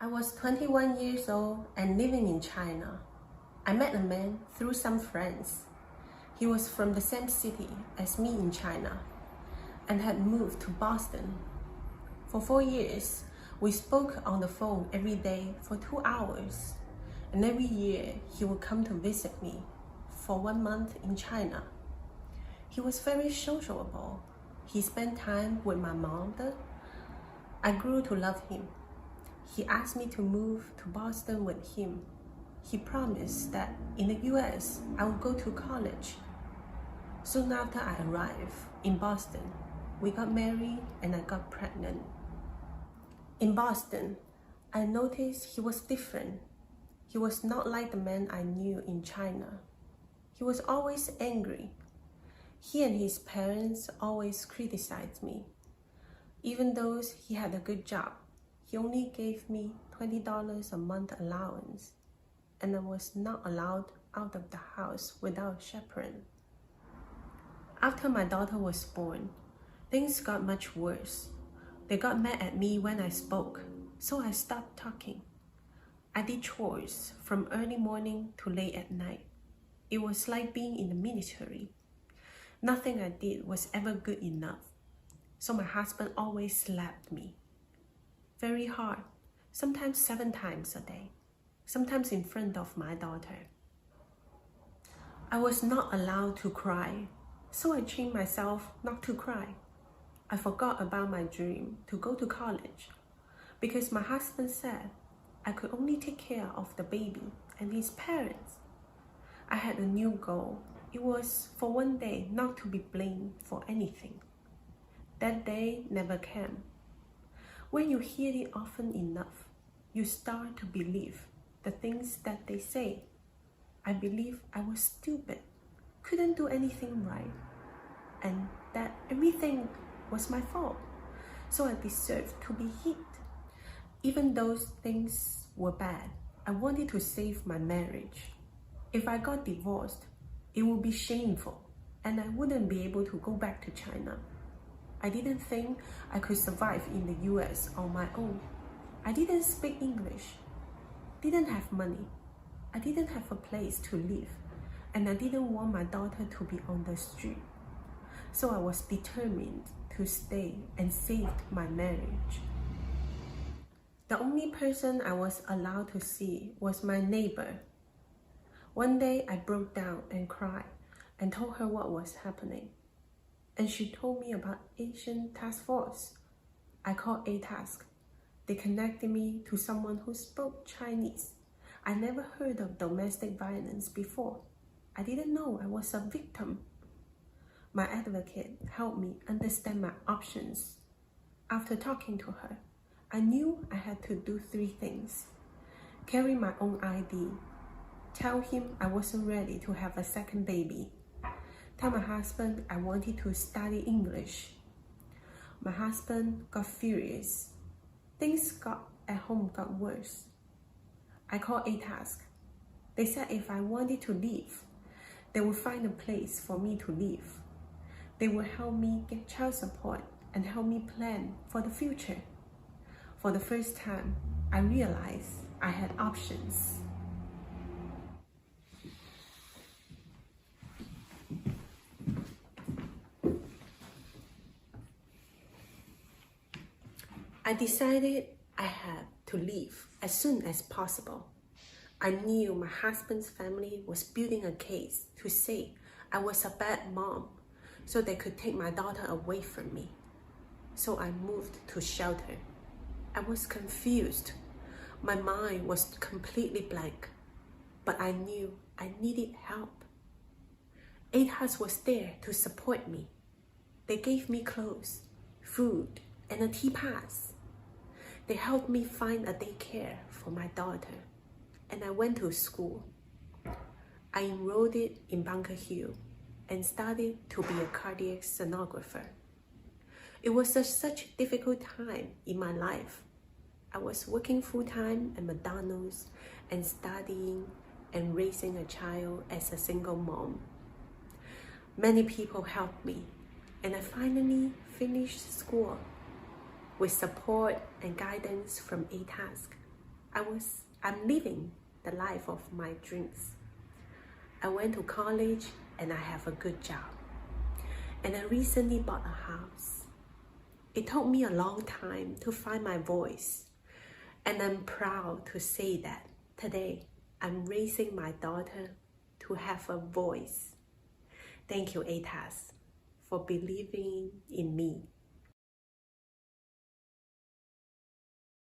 I was 21 years old and living in China. I met a man through some friends. He was from the same city as me in China and had moved to Boston. For 4 years, we spoke on the phone every day for 2 hours, and every year he would come to visit me for 1 month in China. He was very sociable. He spent time with my mother. I grew to love him. He asked me to move to Boston with him. He promised that in the US, I would go to college. Soon after I arrived in Boston, we got married and I got pregnant. In Boston, I noticed he was different. He was not like the man I knew in China. He was always angry. He and his parents always criticized me. Even though he had a good job, he only gave me $20 a month allowance, and I was not allowed out of the house without a chaperone. After my daughter was born, things got much worse. They got mad at me when I spoke, so I stopped talking. I did chores from early morning to late at night. It was like being in the military. Nothing I did was ever good enough, so my husband always slapped me. Very hard, sometimes 7 times a day, sometimes in front of my daughter. I was not allowed to cry, so I trained myself not to cry. I forgot about my dream to go to college because my husband said I could only take care of the baby and his parents. I had a new goal. It was for one day not to be blamed for anything. That day never came. When you hear it often enough, you start to believe the things that they say. I believe I was stupid, couldn't do anything right, and that everything was my fault, so I deserved to be hit. Even though things were bad, I wanted to save my marriage. If I got divorced, it would be shameful, and I wouldn't be able to go back to China. I didn't think I could survive in the US on my own. I didn't speak English, didn't have money, I didn't have a place to live, and I didn't want my daughter to be on the street. So I was determined to stay and saved my marriage. The only person I was allowed to see was my neighbor. One day I broke down and cried and told her what was happening. And she told me about Asian task force. I called ATASK. They connected me to someone who spoke Chinese. I never heard of domestic violence before. I didn't know I was a victim. My advocate helped me understand my options. After talking to her, I knew I had to do 3 things. Carry my own ID. Tell him I wasn't ready to have a second baby. Tell my husband I wanted to study English. My husband got furious. Things at home got worse. I called ATASK. They said if I wanted to leave, they would find a place for me to live. They would help me get child support and help me plan for the future. For the first time, I realized I had options. I decided I had to leave as soon as possible. I knew my husband's family was building a case to say I was a bad mom, so they could take my daughter away from me. So I moved to shelter. I was confused. My mind was completely blank, but I knew I needed help. ATASK was there to support me. They gave me clothes, food, and a tea pass. They helped me find a daycare for my daughter, and I went to school. I enrolled it in Bunker Hill and started to be a cardiac sonographer. It was such a difficult time in my life. I was working full-time at McDonald's and studying and raising a child as a single mom. Many people helped me, and I finally finished school. With support and guidance from ATASK, I'm living the life of my dreams. I went to college and I have a good job. And I recently bought a house. It took me a long time to find my voice. And I'm proud to say that today I'm raising my daughter to have a voice. Thank you, ATASK, for believing in me.